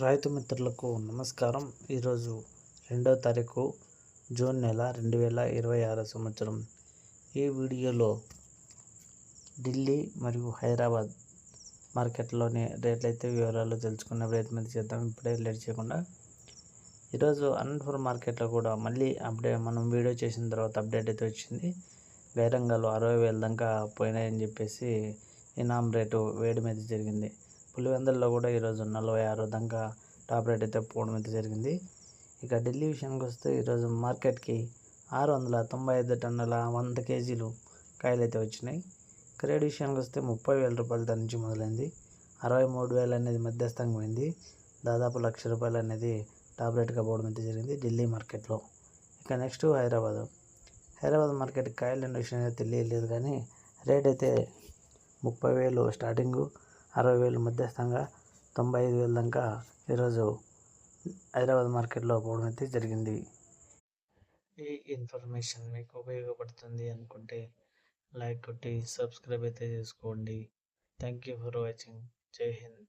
రైతు మిత్రులకు నమస్కారం. ఈరోజు 2వ తారీఖు జూన్ నెల 2026 సంవత్సరం. ఈ వీడియోలో ఢిల్లీ మరియు హైదరాబాద్ మార్కెట్లోని రేట్లయితే వివరాలు తెలుసుకునే ప్రయత్నం చేద్దాం. ఇప్పుడే లేట్ చేయకుండా. ఈరోజు అనంతపురం మార్కెట్లో కూడా మళ్ళీ మనం వీడియో చేసిన తర్వాత అప్డేట్ అయితే వచ్చింది. బేరంగాలు 60,000 దాకా పోయినాయని చెప్పేసి ఇనాం రేటు వేయడం అయితే జరిగింది. పులివెందుల్లో కూడా ఈరోజు 46 దాకా టాప్ రేట్ అయితే పోవడం అయితే జరిగింది. ఇక ఢిల్లీ విషయానికి వస్తే ఈరోజు మార్కెట్కి 695 టన్నుల 100 కేజీలు కాయలు అయితే వచ్చినాయి. క్రేడ్ విషయానికి వస్తే 30,000 రూపాయల దాని నుంచి మొదలైంది. 63,000 అనేది మధ్యస్థంగా పోయింది. దాదాపు ₹1,00,000 అనేది టాప్ రేట్గా పోవడం అయితే జరిగింది ఢిల్లీ మార్కెట్లో. ఇక నెక్స్ట్ హైదరాబాద్ మార్కెట్ కాయలు విషయం అయితే తెలియలేదు, కానీ రేట్ అయితే 30,000 స్టార్టింగు, 60,000 మధ్యస్థంగా, 95,000 దాకా ఈరోజు హైదరాబాద్ మార్కెట్లో పోవడం అయితే జరిగింది. ఈ ఇన్ఫర్మేషన్ మీకు ఉపయోగపడుతుంది అనుకుంటే లైక్ కొట్టి సబ్స్క్రైబ్ అయితే చేసుకోండి. Thank you for watching. జై హింద్.